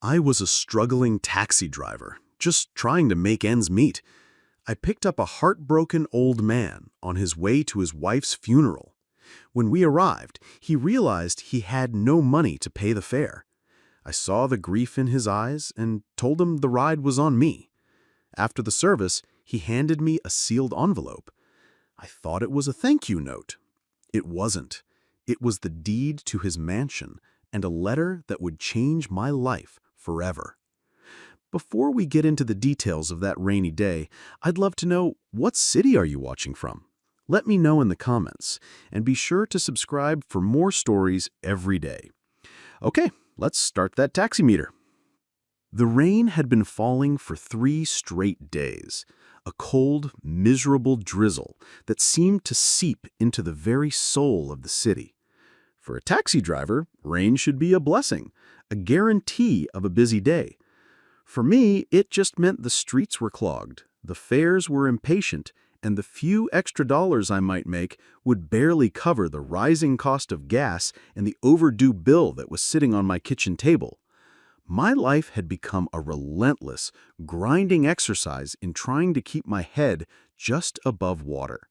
I was a struggling taxi driver, just trying to make ends meet. I picked up a heartbroken old man on his way to his wife's funeral. When we arrived, he realized he had no money to pay the fare. I saw the grief in his eyes and told him the ride was on me. After the service, he handed me a sealed envelope. I thought it was a thank you note. It wasn't. It was the deed to his mansion and a letter that would change my life forever. Before we get into the details of that rainy day, I'd love to know, what city are you watching from? Let me know in the comments, and be sure to subscribe for more stories every day. Okay, let's start that taximeter. The rain had been falling for 3 straight days, a cold, miserable drizzle that seemed to seep into the very soul of the city. For a taxi driver, rain should be a blessing, a guarantee of a busy day. For me, it just meant the streets were clogged, the fares were impatient, and the few extra dollars I might make would barely cover the rising cost of gas and the overdue bill that was sitting on my kitchen table. My life had become a relentless, grinding exercise in trying to keep my head just above water.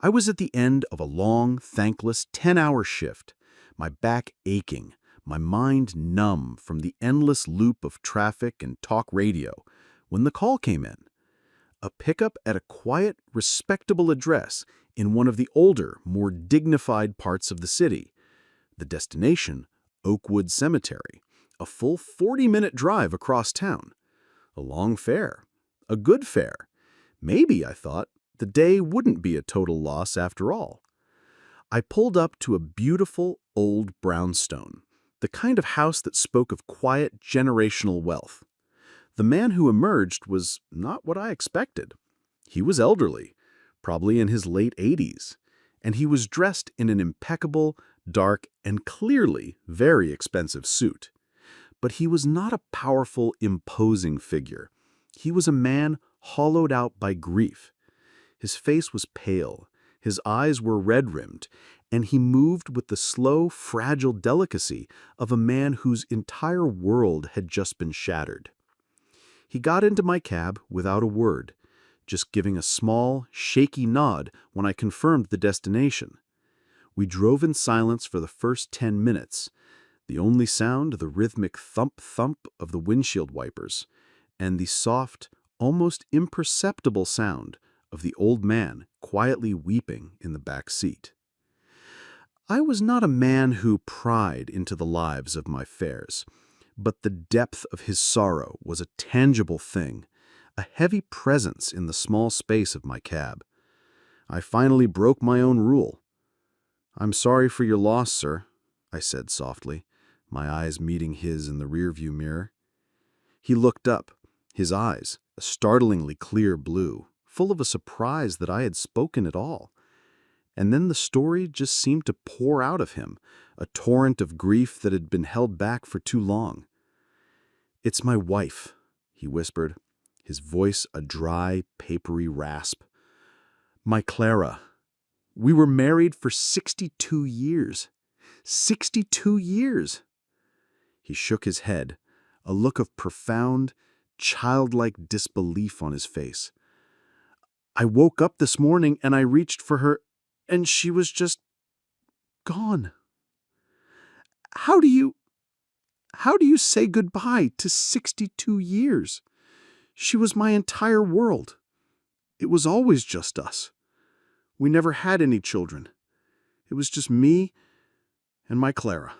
I was at the end of a long, thankless 10-hour shift, my back aching, my mind numb from the endless loop of traffic and talk radio, when the call came in. A pickup at a quiet, respectable address in one of the older, more dignified parts of the city. The destination, Oakwood Cemetery, a full 40-minute drive across town. A long fare, a good fare. Maybe, I thought, the day wouldn't be a total loss after all. I pulled up to a beautiful old brownstone, the kind of house that spoke of quiet generational wealth. The man who emerged was not what I expected. He was elderly, probably in his late 80s, and he was dressed in an impeccable, dark, and clearly very expensive suit. But he was not a powerful, imposing figure. He was a man hollowed out by grief. His face was pale, his eyes were red-rimmed, and he moved with the slow, fragile delicacy of a man whose entire world had just been shattered. He got into my cab without a word, just giving a small, shaky nod when I confirmed the destination. We drove in silence for the first 10 minutes, the only sound the rhythmic thump-thump of the windshield wipers, and the soft, almost imperceptible sound of the old man quietly weeping in the back seat. I was not a man who pried into the lives of my fares, but the depth of his sorrow was a tangible thing, a heavy presence in the small space of my cab. I finally broke my own rule. "I'm sorry for your loss, sir," I said softly, my eyes meeting his in the rearview mirror. He looked up, his eyes, a startlingly clear blue, full of a surprise that I had spoken at all. And then the story just seemed to pour out of him, a torrent of grief that had been held back for too long. "It's my wife," he whispered, his voice a dry, papery rasp. "My Clara. We were married for 62 years. 62 years!" He shook his head, a look of profound, childlike disbelief on his face. "I woke up this morning and I reached for her, and she was just gone. How do you say goodbye to 62 years? She was my entire world. It was always just us. We never had any children. It was just me and my Clara."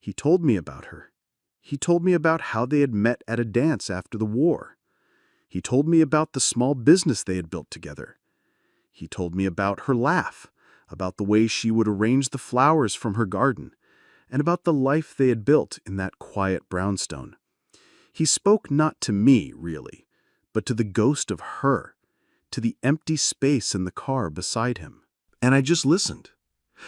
He told me about her. He told me about how they had met at a dance after the war. He told me about the small business they had built together. He told me about her laugh, about the way she would arrange the flowers from her garden, and about the life they had built in that quiet brownstone. He spoke not to me, really, but to the ghost of her, to the empty space in the car beside him. And I just listened.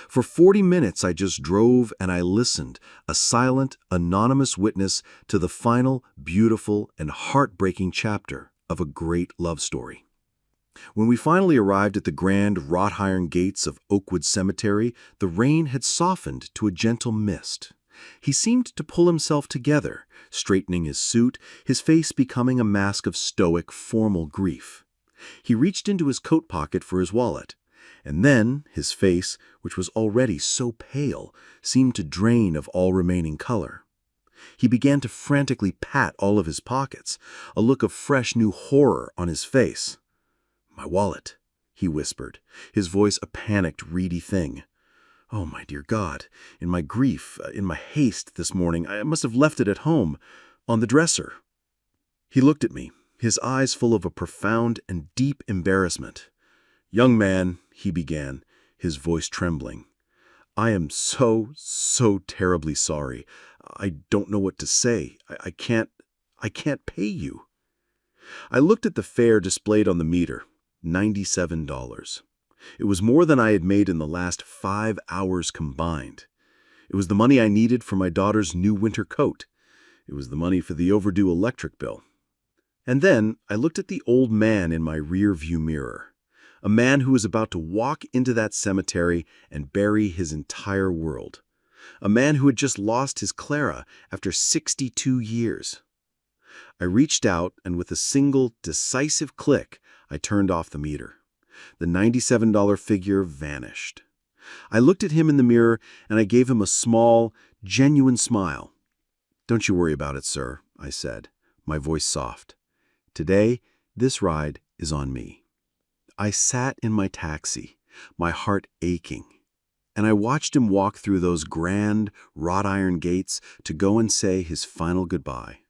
For 40 minutes I just drove and I listened, a silent, anonymous witness to the final, beautiful, and heartbreaking chapter of a great love story. When we finally arrived at the grand wrought-iron gates of Oakwood Cemetery, the rain had softened to a gentle mist, He seemed to pull himself together, straightening his suit, his face becoming a mask of stoic, formal grief. He reached into his coat pocket for his wallet, and then his face, which was already so pale, seemed to drain of all remaining color. He began to frantically pat all of his pockets, a look of fresh new horror on his face. "My wallet," he whispered, his voice a panicked, reedy thing. "Oh, my dear God, in my grief, in my haste this morning, I must have left it at home, on the dresser." He looked at me, his eyes full of a profound and deep embarrassment. "Young man," he began, his voice trembling, "I am so terribly sorry. I don't know what to say. I can't pay you." I looked at the fare displayed on the meter, $97. It was more than I had made in the last 5 hours combined. It was the money I needed for my daughter's new winter coat. It was the money for the overdue electric bill. And then I looked at the old man in my rear-view mirror, a man who was about to walk into that cemetery and bury his entire world, a man who had just lost his Clara after 62 years. I reached out, and with a single, decisive click, I turned off the meter. The $97 figure vanished. I looked at him in the mirror, and I gave him a small, genuine smile. "Don't you worry about it, sir," I said, my voice soft. "Today, this ride is on me." I sat in my taxi, my heart aching, and I watched him walk through those grand, wrought-iron gates to go and say his final goodbye.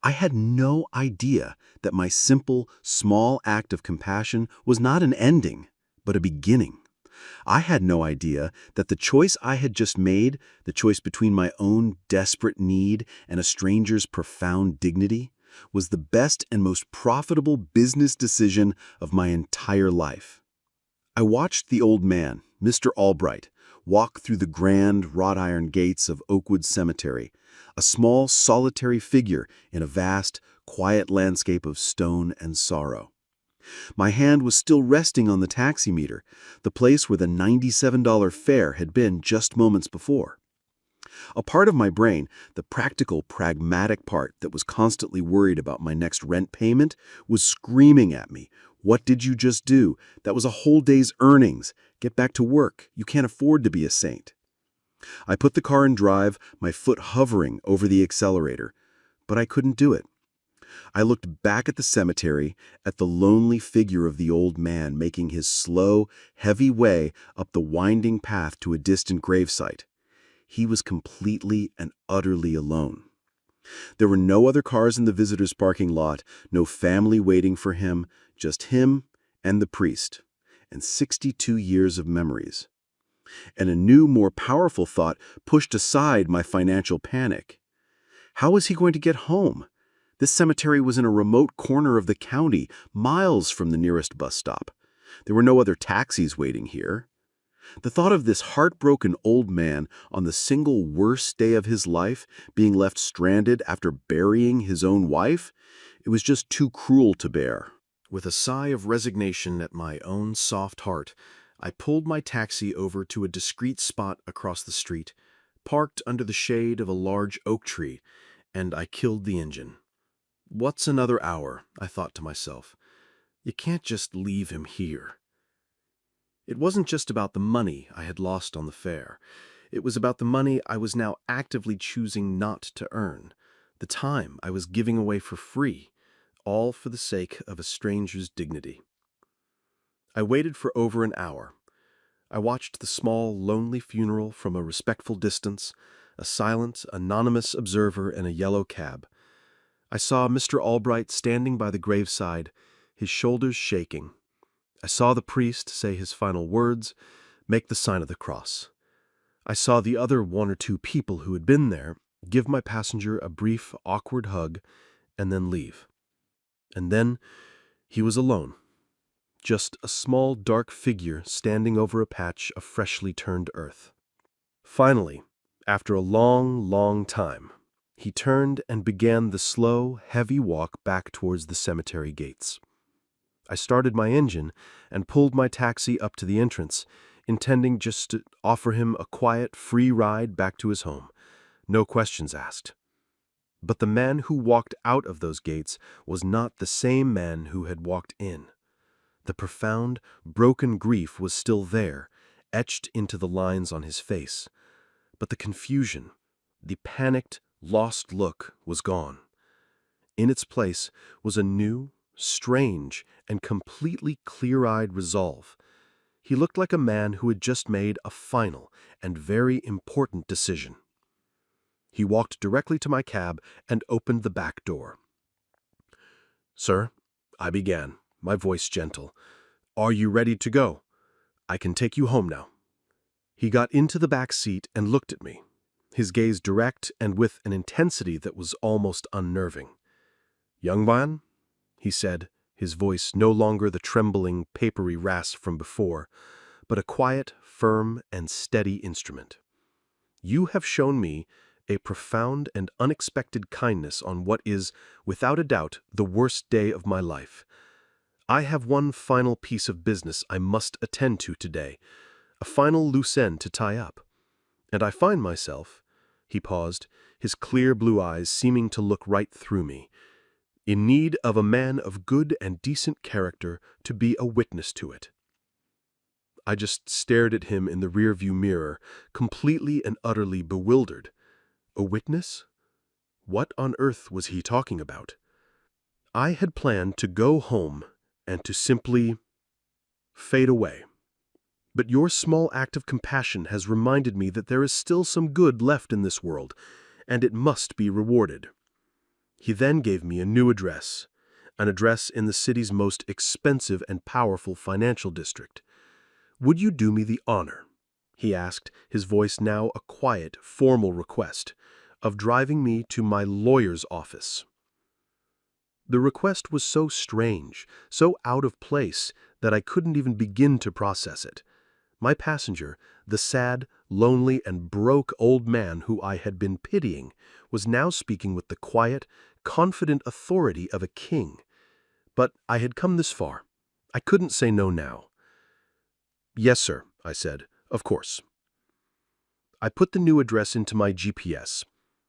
I had no idea that my simple, small act of compassion was not an ending, but a beginning. I had no idea that the choice I had just made, the choice between my own desperate need and a stranger's profound dignity, was the best and most profitable business decision of my entire life. I watched the old man, Mr. Albright, walk through the grand wrought-iron gates of Oakwood Cemetery, a small, solitary figure in a vast, quiet landscape of stone and sorrow. My hand was still resting on the taxi meter, the place where the $97 fare had been just moments before. A part of my brain, the practical, pragmatic part that was constantly worried about my next rent payment, was screaming at me, "What did you just do? That was a whole day's earnings. Get back to work. You can't afford to be a saint." I put the car in drive, my foot hovering over the accelerator, but I couldn't do it. I looked back at the cemetery, at the lonely figure of the old man making his slow, heavy way up the winding path to a distant gravesite. He was completely and utterly alone. There were no other cars in the visitors' parking lot, no family waiting for him, just him and the priest, and 62 years of memories. And a new, more powerful thought pushed aside my financial panic. How was he going to get home? This cemetery was in a remote corner of the county, miles from the nearest bus stop. There were no other taxis waiting here. The thought of this heartbroken old man on the single worst day of his life being left stranded after burying his own wife, it was just too cruel to bear. With a sigh of resignation at my own soft heart, I pulled my taxi over to a discreet spot across the street, parked under the shade of a large oak tree, and I killed the engine. "What's another hour?" I thought to myself. "You can't just leave him here." It wasn't just about the money I had lost on the fare. It was about the money I was now actively choosing not to earn, the time I was giving away for free, all for the sake of a stranger's dignity. I waited for over an hour. I watched the small, lonely funeral from a respectful distance, a silent, anonymous observer in a yellow cab. I saw Mr. Albright standing by the graveside, his shoulders shaking. I saw the priest say his final words, make the sign of the cross. I saw the other 1 or 2 people who had been there give my passenger a brief, awkward hug, and then leave. And then he was alone. Just a small, dark figure standing over a patch of freshly turned earth. Finally, after a long time, he turned and began the slow, heavy walk back towards the cemetery gates. I started my engine and pulled my taxi up to the entrance, intending just to offer him a quiet, free ride back to his home. no questions asked. But the man who walked out of those gates was not the same man who had walked in. The profound, broken grief was still there, etched into the lines on his face. But the confusion, the panicked, lost look was gone. In its place was a new, strange, and completely clear-eyed resolve. He looked like a man who had just made a final and very important decision. He walked directly to my cab and opened the back door. "Sir," I began, my voice gentle, "are you ready to go? I can take you home now." He got into the back seat and looked at me, his gaze direct and with an intensity that was almost unnerving. "Young man," he said, his voice no longer the trembling, papery rasp from before, but a quiet, firm, and steady instrument. "You have shown me a profound and unexpected kindness on what is, without a doubt, the worst day of my life. I have one final piece of business I must attend to today, a final loose end to tie up. And I find myself," he paused, his clear blue eyes seeming to look right through me, "in need of a man of good and decent character to be a witness to it." I just stared at him in the rearview mirror, completely and utterly bewildered. A witness? What on earth was he talking about? I had planned to go home and to simply fade away. But your small act of compassion has reminded me that there is still some good left in this world, and it must be rewarded. He then gave me a new address, an address in the city's most expensive and powerful financial district. "Would you do me the honor," he asked, his voice now a quiet, formal request, "of driving me to my lawyer's office?" The request was so strange, so out of place, that I couldn't even begin to process it. My passenger, the sad, lonely, and broke old man who I had been pitying, was now speaking with the quiet, confident authority of a king. But I had come this far. I couldn't say no now. "Yes, sir," I said. "Of course." I put the new address into my GPS.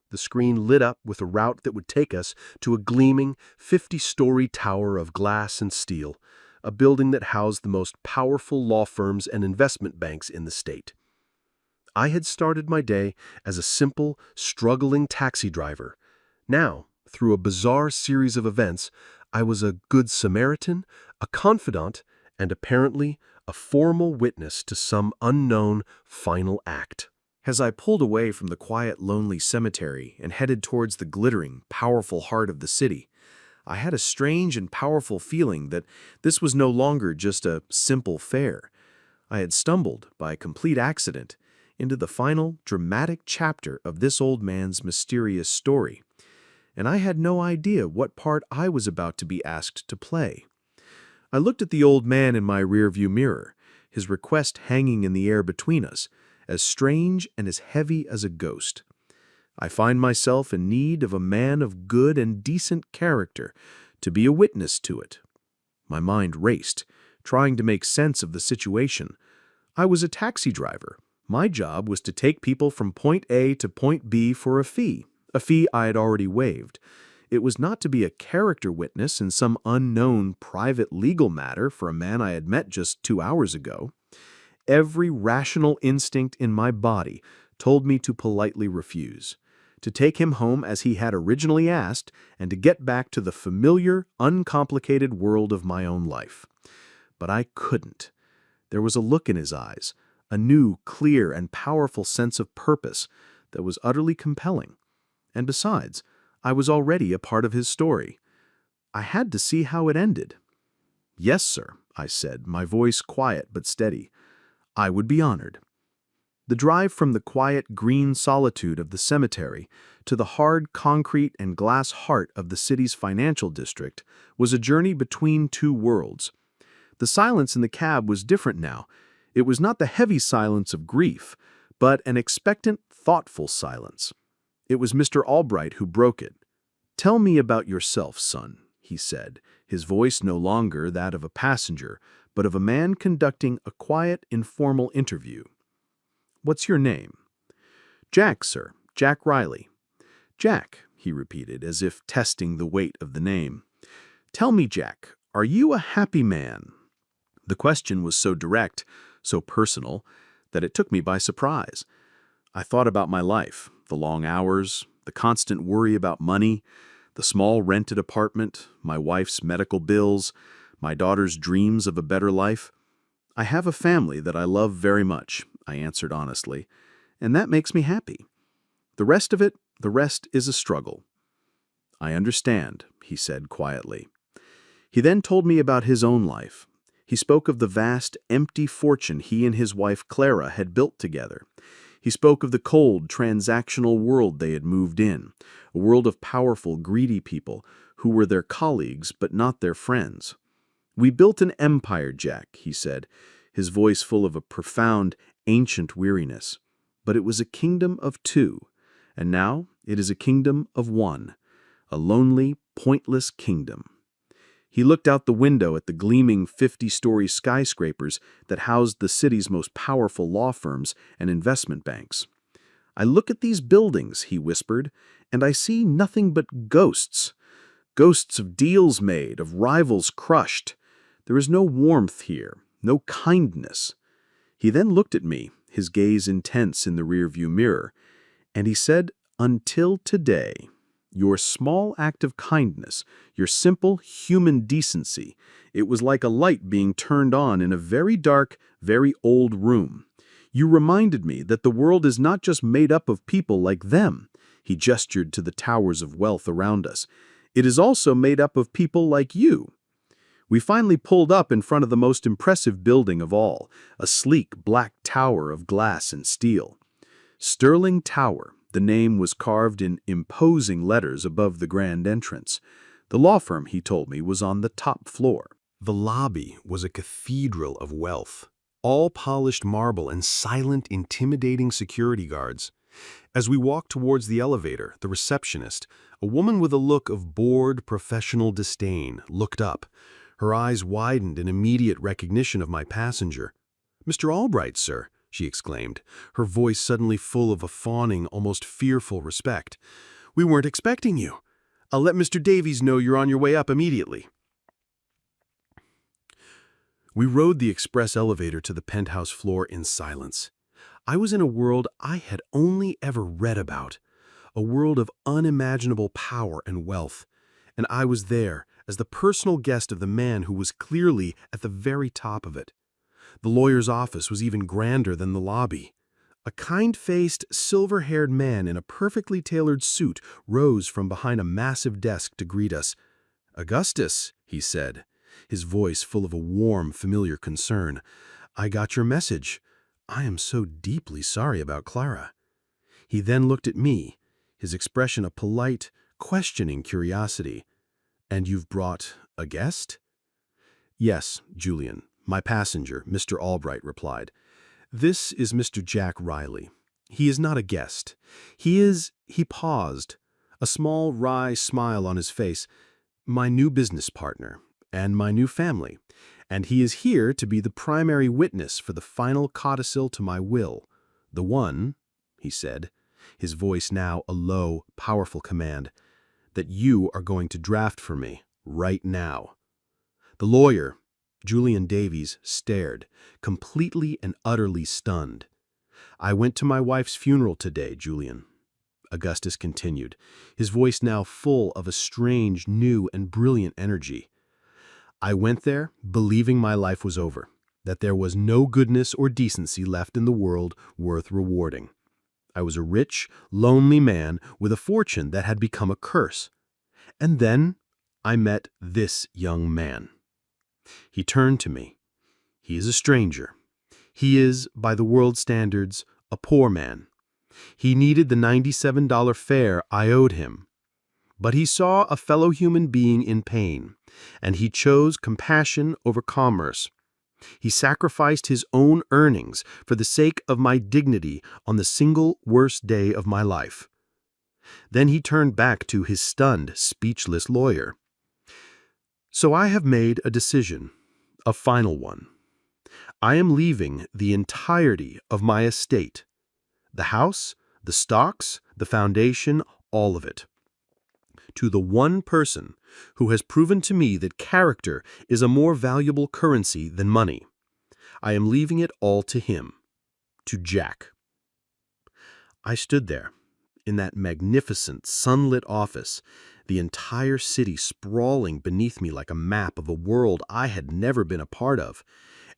The screen lit up with a route that would take us to a gleaming 50-story tower of glass and steel, a building that housed the most powerful law firms and investment banks in the state. I had started my day as a simple, struggling taxi driver. Now, through a bizarre series of events, I was a good Samaritan, a confidant, and apparently a formal witness to some unknown final act. As I pulled away from the quiet, lonely cemetery and headed towards the glittering, powerful heart of the city, I had a strange and powerful feeling that this was no longer just a simple fare. I had stumbled, by a complete accident, into the final, dramatic chapter of this old man's mysterious story, and I had no idea what part I was about to be asked to play. I looked at the old man in my rearview mirror, his request hanging in the air between us, as strange and as heavy as a ghost. I find myself in need of a man of good and decent character to be a witness to it. My mind raced, trying to make sense of the situation. I was a taxi driver. My job was to take people from point A to point B for a fee I had already waived. It was not to be a character witness in some unknown private legal matter for a man I had met just 2 hours ago. Every rational instinct in my body told me to politely refuse, to take him home as he had originally asked, and to get back to the familiar, uncomplicated world of my own life. But I couldn't. There was a look in his eyes, a new, clear, and powerful sense of purpose that was utterly compelling. And besides, I was already a part of his story. I had to see how it ended. "Yes, sir," I said, my voice quiet but steady. "I would be honored." The drive from the quiet green solitude of the cemetery to the hard concrete and glass heart of the city's financial district was a journey between two worlds. The silence in the cab was different now. It was not the heavy silence of grief, but an expectant, thoughtful silence. It was Mr. Albright who broke it. "Tell me about yourself, son," he said, his voice no longer that of a passenger, but of a man conducting a quiet, informal interview. "What's your name?" "Jack, sir. Jack Riley." "Jack," he repeated, as if testing the weight of the name. "Tell me, Jack, are you a happy man?" The question was so direct, so personal, that it took me by surprise. I thought about my life, the long hours, the constant worry about money, the small rented apartment, my wife's medical bills, my daughter's dreams of a better life. "I have a family that I love very much," I answered honestly, "and that makes me happy. The rest of it, the rest is a struggle." "I understand," he said quietly. He then told me about his own life. He spoke of the vast, empty fortune he and his wife Clara had built together. He spoke of the cold, transactional world they had moved in, a world of powerful, greedy people who were their colleagues but not their friends. "We built an empire, Jack," he said, his voice full of a profound, ancient weariness. "But it was a kingdom of two, and now it is a kingdom of one, a lonely, pointless kingdom." He looked out the window at the gleaming 50-story skyscrapers that housed the city's most powerful law firms and investment banks. "I look at these buildings," he whispered, "and I see nothing but ghosts. Ghosts of deals made, of rivals crushed. There is no warmth here, no kindness." He then looked at me, his gaze intense in the rearview mirror, and he said, "Until today, your small act of kindness, your simple human decency, it was like a light being turned on in a very dark, very old room. You reminded me that the world is not just made up of people like them." He gestured to the towers of wealth around us. "It is also made up of people like you." We finally pulled up in front of the most impressive building of all, a sleek black tower of glass and steel. Sterling Tower, the name was carved in imposing letters above the grand entrance. The law firm, he told me, was on the top floor. The lobby was a cathedral of wealth, all polished marble and silent, intimidating security guards. As we walked towards the elevator, the receptionist, a woman with a look of bored, professional disdain, looked up. Her eyes widened in immediate recognition of my passenger. "Mr. Albright, sir," she exclaimed, her voice suddenly full of a fawning, almost fearful respect. "We weren't expecting you. I'll let Mr. Davies know you're on your way up immediately." We rode the express elevator to the penthouse floor in silence. I was in a world I had only ever read about, a world of unimaginable power and wealth, and I was there as the personal guest of the man who was clearly at the very top of it. The lawyer's office was even grander than the lobby. A kind-faced, silver-haired man in a perfectly tailored suit rose from behind a massive desk to greet us. "Augustus," he said, his voice full of a warm, familiar concern, "I got your message. I am so deeply sorry about Clara." He then looked at me, his expression a polite, questioning curiosity. "And you've brought a guest?" "Yes, Julian. My passenger," Mr. Albright replied. "This is Mr. Jack Riley. He is not a guest. He paused, a small wry smile on his face, "my new business partner and my new family, and he is here to be the primary witness for the final codicil to my will, the one," he said, his voice now a low, powerful command, "that you are going to draft for me right now." The lawyer, Julian Davies, stared, completely and utterly stunned. "I went to my wife's funeral today, Julian," Augustus continued, his voice now full of a strange, new, and brilliant energy. "I went there believing my life was over, that there was no goodness or decency left in the world worth rewarding. I was a rich, lonely man with a fortune that had become a curse. And then I met this young man." He turned to me. "He is a stranger. He is, by the world's standards, a poor man. He needed the $97 fare I owed him. But he saw a fellow human being in pain, and he chose compassion over commerce. He sacrificed his own earnings for the sake of my dignity on the single worst day of my life." Then he turned back to his stunned, speechless lawyer. "So I have made a decision, a final one. I am leaving the entirety of my estate, the house, The stocks, the foundation, all of it. To the one person who has proven to me that character is a more valuable currency than money. I am leaving it all to him. To Jack. I stood there, in that magnificent, sunlit office, the entire city sprawling beneath me like a map of a world I had never been a part of,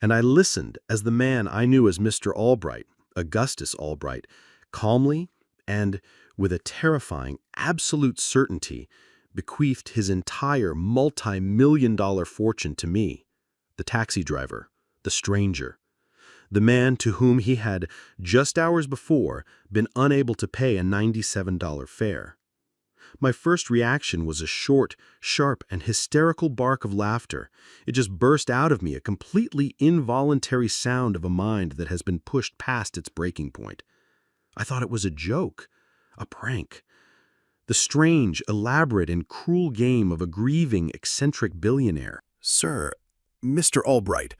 and I listened as the man I knew as Mr. Albright, Augustus Albright, calmly and with a terrifying, absolute certainty, bequeathed his entire multi-million-dollar fortune to me, the taxi driver, the stranger, the man to whom he had, just hours before, been unable to pay a $97 fare. My first reaction was a short, sharp, and hysterical bark of laughter. It just burst out of me, a completely involuntary sound of a mind that has been pushed past its breaking point. I thought it was a joke, a prank. The strange, elaborate, and cruel game of a grieving, eccentric billionaire. "Sir, Mr. Albright,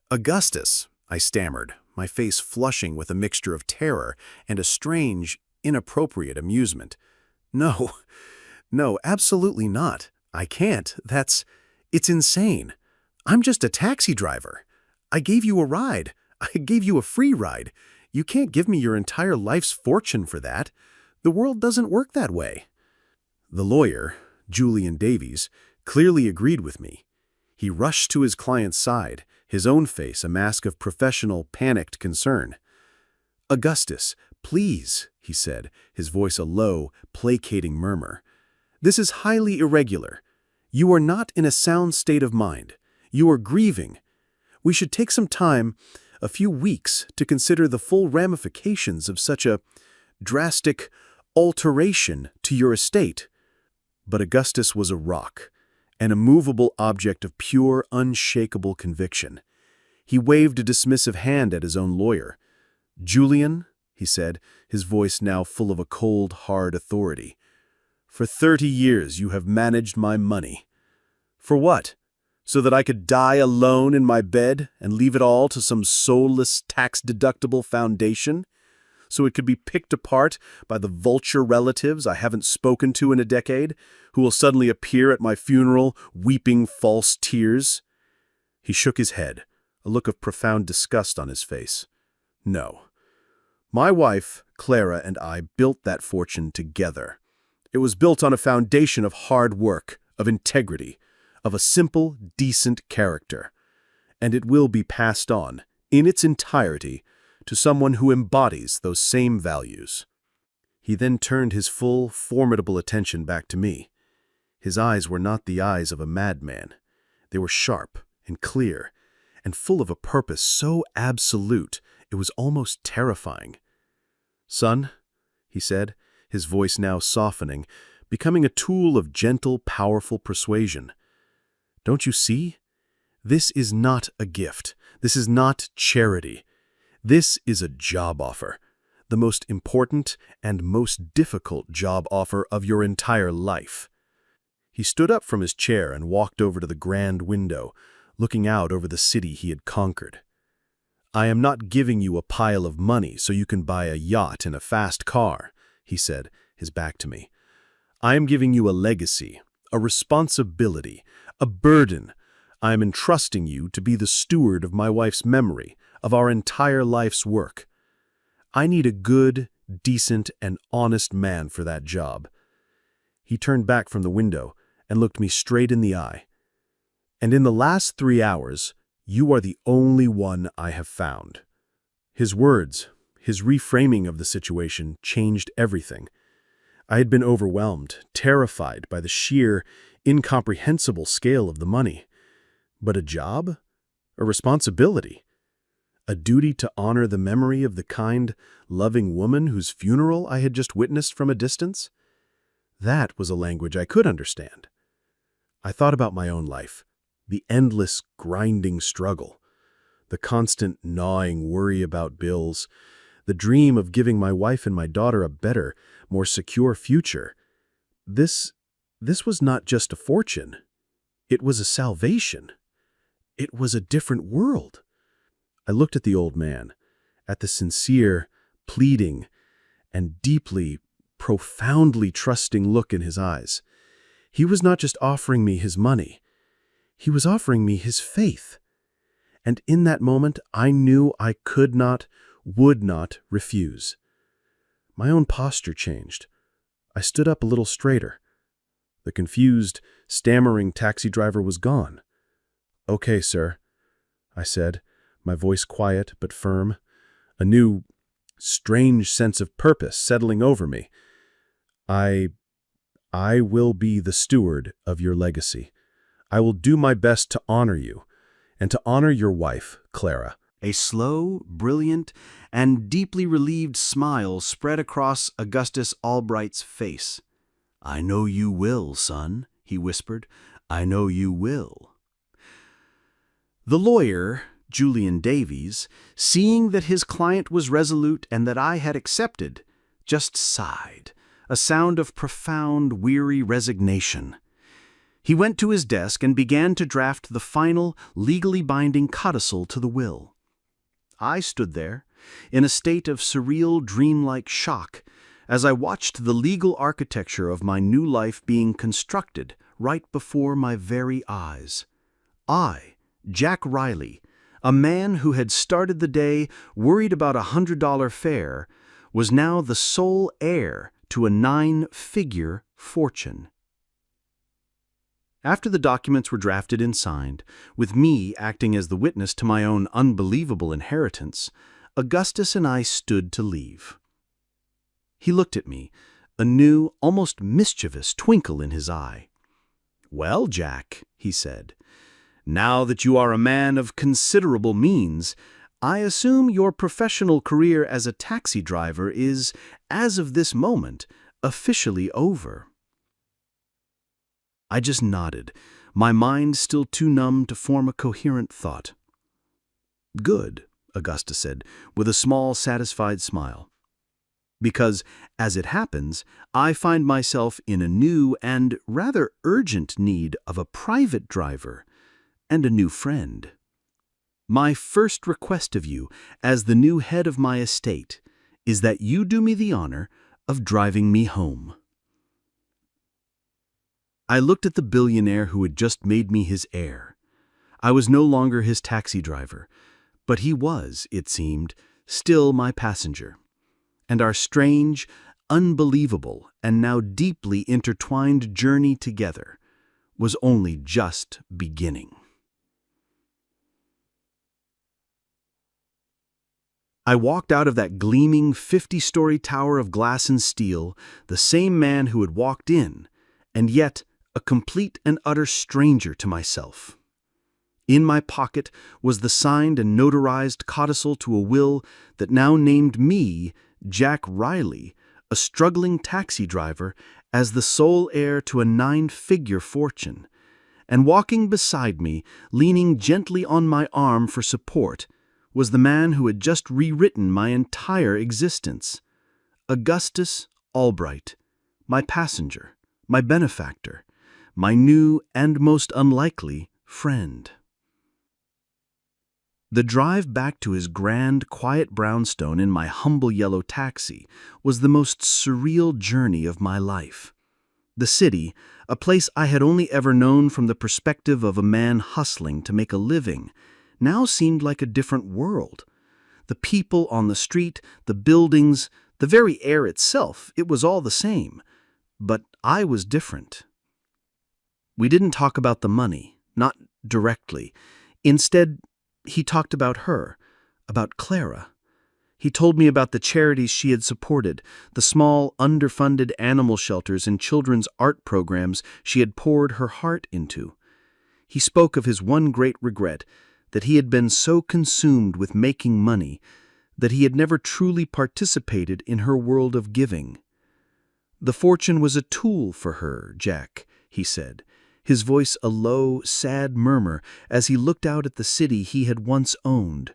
Augustus," I stammered, my face flushing with a mixture of terror and a strange, inappropriate amusement. "No, no, absolutely not. I can't. It's insane. I'm just a taxi driver. I gave you a ride. I gave you a free ride. You can't give me your entire life's fortune for that. The world doesn't work that way." The lawyer, Julian Davies, clearly agreed with me. He rushed to his client's side, his own face a mask of professional, panicked concern. "Augustus, please," he said, his voice a low, placating murmur. "This is highly irregular. You are not in a sound state of mind. You are grieving. We should take some time, a few weeks, to consider the full ramifications of such a drastic alteration to your estate." But Augustus was a rock, an immovable object of pure, unshakable conviction. He waved a dismissive hand at his own lawyer. "Julian," he said, his voice now full of a cold, hard authority, "for 30 years you have managed my money. For what? So that I could die alone in my bed and leave it all to some soulless, tax-deductible foundation? So it could be picked apart by the vulture relatives I haven't spoken to in a decade, who will suddenly appear at my funeral weeping false tears?" He shook his head, a look of profound disgust on his face. "No. My wife, Clara, and I built that fortune together. It was built on a foundation of hard work, of integrity, of a simple, decent character. And it will be passed on, in its entirety, to someone who embodies those same values." He then turned his full, formidable attention back to me. His eyes were not the eyes of a madman. They were sharp and clear, and full of a purpose so absolute it was almost terrifying. "Son," he said, his voice now softening, becoming a tool of gentle, powerful persuasion. "Don't you see? This is not a gift. This is not charity. This is a job offer, the most important and most difficult job offer of your entire life." He stood up from his chair and walked over to the grand window, looking out over the city he had conquered. "I am not giving you a pile of money so you can buy a yacht and a fast car," he said, his back to me. "I am giving you a legacy, a responsibility, a burden. I am entrusting you to be the steward of my wife's memory, of our entire life's work. I need a good, decent, and honest man for that job." He turned back from the window and looked me straight in the eye. "And in the last 3 hours, you are the only one I have found." His words, his reframing of the situation, changed everything. I had been overwhelmed, terrified by the sheer, incomprehensible scale of the money. But a job? A responsibility? A duty to honor the memory of the kind, loving woman whose funeral I had just witnessed from a distance? That was a language I could understand. I thought about my own life, the endless, grinding struggle, the constant, gnawing worry about bills, the dream of giving my wife and my daughter a better, more secure future. This was not just a fortune. It was a salvation. It was a different world. I looked at the old man, at the sincere, pleading, and deeply, profoundly trusting look in his eyes. He was not just offering me his money. He was offering me his faith. And in that moment, I knew I could not, would not refuse. My own posture changed. I stood up a little straighter. The confused, stammering taxi driver was gone. "Okay, sir," I said, my voice quiet but firm, a new, strange sense of purpose settling over me. I will be the steward of your legacy. I will do my best to honor you, and to honor your wife, Clara." A slow, brilliant, and deeply relieved smile spread across Augustus Albright's face. "I know you will, son," he whispered. "I know you will." The lawyer, Julian Davies, seeing that his client was resolute and that I had accepted, just sighed, a sound of profound, weary resignation. He went to his desk and began to draft the final, legally binding codicil to the will. I stood there, in a state of surreal, dreamlike shock, as I watched the legal architecture of my new life being constructed right before my very eyes. I, Jack Riley, a man who had started the day worried about a $100 fare, was now the sole heir to a 9-figure fortune. After the documents were drafted and signed, with me acting as the witness to my own unbelievable inheritance, Augustus and I stood to leave. He looked at me, a new, almost mischievous twinkle in his eye. "Well, Jack," he said, "now that you are a man of considerable means, I assume your professional career as a taxi driver is, as of this moment, officially over." I just nodded, my mind still too numb to form a coherent thought. "Good," Augustus said, with a small, satisfied smile. "Because, as it happens, I find myself in a new and rather urgent need of a private driver and a new friend. My first request of you, as the new head of my estate, is that you do me the honor of driving me home." I looked at the billionaire who had just made me his heir. I was no longer his taxi driver, but he was, it seemed, still my passenger. And our strange, unbelievable, and now deeply intertwined journey together was only just beginning. I walked out of that gleaming 50-story tower of glass and steel, the same man who had walked in, and yet a complete and utter stranger to myself. In my pocket was the signed and notarized codicil to a will that now named me, Jack Riley, a struggling taxi driver, as the sole heir to a 9-figure fortune. And walking beside me, leaning gently on my arm for support, was the man who had just rewritten my entire existence. Augustus Albright, my passenger, my benefactor, my new and most unlikely friend. The drive back to his grand, quiet brownstone in my humble yellow taxi was the most surreal journey of my life. The city, a place I had only ever known from the perspective of a man hustling to make a living, now seemed like a different world. The people on the street, the buildings, the very air itself, it was all the same. But I was different. We didn't talk about the money, not directly. Instead, he talked about her, about Clara. He told me about the charities she had supported, the small, underfunded animal shelters and children's art programs she had poured her heart into. He spoke of his one great regret, that he had been so consumed with making money that he had never truly participated in her world of giving. "The fortune was a tool for her, Jack," he said, his voice a low, sad murmur as he looked out at the city he had once owned.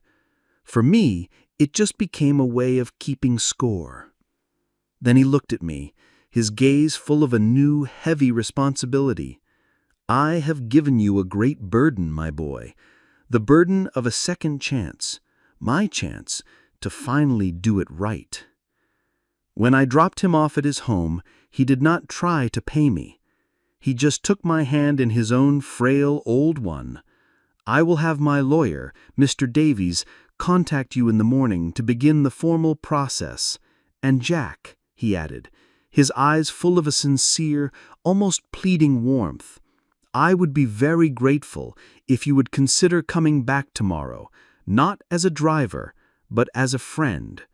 "For me, it just became a way of keeping score." Then he looked at me, his gaze full of a new, heavy responsibility. "I have given you a great burden, my boy, the burden of a second chance, my chance to finally do it right." When I dropped him off at his home, he did not try to pay me. He just took my hand in his own frail old one. "I will have my lawyer, Mr. Davies, contact you in the morning to begin the formal process. And Jack," he added, his eyes full of a sincere, almost pleading warmth, "I would be very grateful if you would consider coming back tomorrow, not as a driver, but as a friend.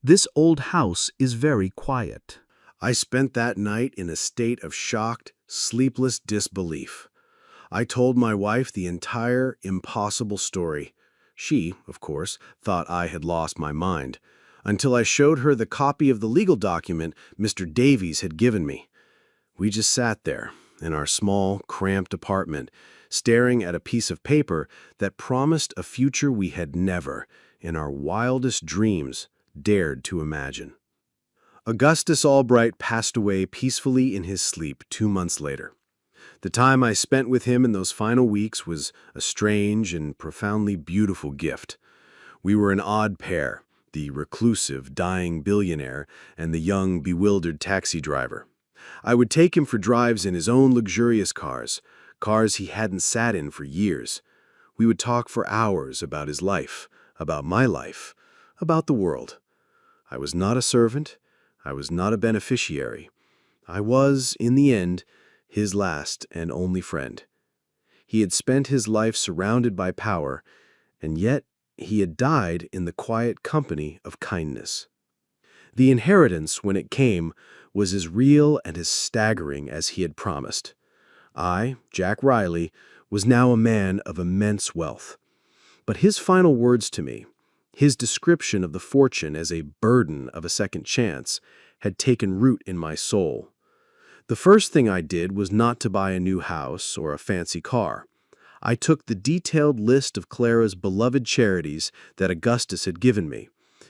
This old house is very quiet." I spent that night in a state of shocked, sleepless disbelief. I told my wife the entire impossible story. She, of course, thought I had lost my mind, until I showed her the copy of the legal document Mr. Davies had given me. We just sat there, in our small, cramped apartment, staring at a piece of paper that promised a future we had never, in our wildest dreams, dared to imagine. Augustus Albright passed away peacefully in his sleep 2 months later. The time I spent with him in those final weeks was a strange and profoundly beautiful gift. We were an odd pair, the reclusive, dying billionaire and the young, bewildered taxi driver. I would take him for drives in his own luxurious cars he hadn't sat in for years. We would talk for hours about his life, about my life, about the world. I was not a servant. I was not a beneficiary. I was, in the end, his last and only friend. He had spent his life surrounded by power, and yet he had died in the quiet company of kindness. The inheritance, when it came, was as real and as staggering as he had promised. I, Jack Riley, was now a man of immense wealth. But his final words to me, his description of the fortune as a burden of a second chance, had taken root in my soul. The first thing I did was not to buy a new house or a fancy car. I took the detailed list of Clara's beloved charities that Augustus had given me,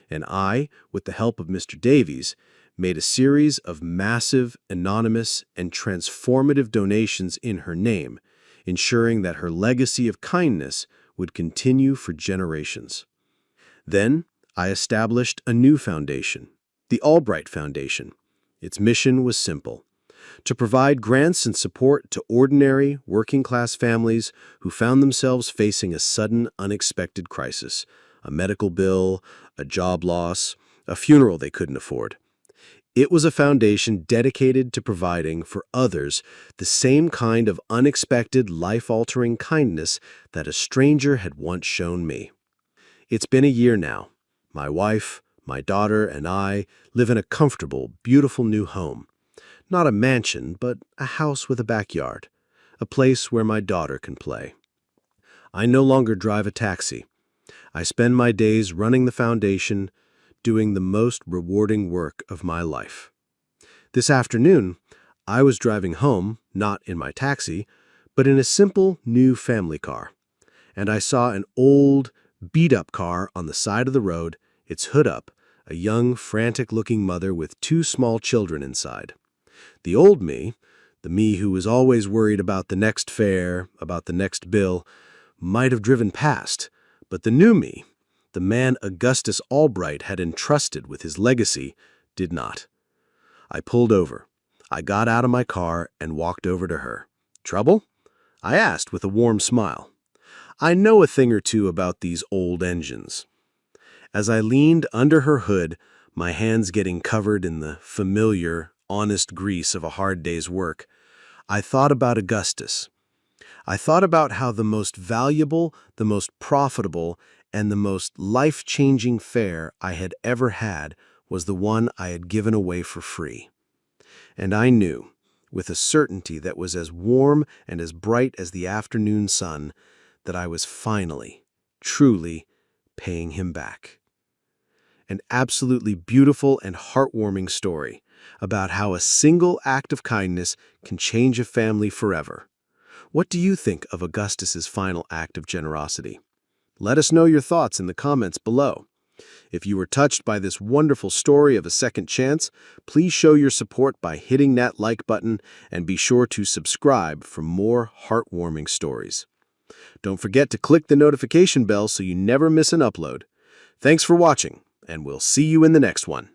and I, with the help of Mr. Davies, made a series of massive, anonymous, and transformative donations in her name, ensuring that her legacy of kindness would continue for generations. Then, I established a new foundation, the Albright Foundation. Its mission was simple: to provide grants and support to ordinary, working-class families who found themselves facing a sudden, unexpected crisis, a medical bill, a job loss, a funeral they couldn't afford. It was a foundation dedicated to providing for others the same kind of unexpected, life-altering kindness that a stranger had once shown me. It's been a year now. My wife, my daughter, and I live in a comfortable, beautiful new home. Not a mansion, but a house with a backyard, a place where my daughter can play. I no longer drive a taxi. I spend my days running the foundation, doing the most rewarding work of my life. This afternoon, I was driving home, not in my taxi, but in a simple new family car, and I saw an old, beat-up car on the side of the road, its hood up, a young, frantic-looking mother with 2 small children inside. The old me, the me who was always worried about the next fare, about the next bill, might have driven past, but the new me, the man Augustus Albright had entrusted with his legacy, did not. I pulled over. I got out of my car and walked over to her. "Trouble?" I asked with a warm smile. I know a thing or two about these old engines. As I leaned under her hood, my hands getting covered in the familiar, honest grease of a hard day's work, I thought about Augustus. I thought about how the most valuable, the most profitable, and the most life-changing fare I had ever had was the one I had given away for free. And I knew, with a certainty that was as warm and as bright as the afternoon sun, that I was finally, truly paying him back. An absolutely beautiful and heartwarming story about how a single act of kindness can change a family forever. What do you think of Augustus's final act of generosity? Let us know your thoughts in the comments below. If you were touched by this wonderful story of a second chance, please show your support by hitting that like button and be sure to subscribe for more heartwarming stories. Don't forget to click the notification bell so you never miss an upload. Thanks for watching, and we'll see you in the next one.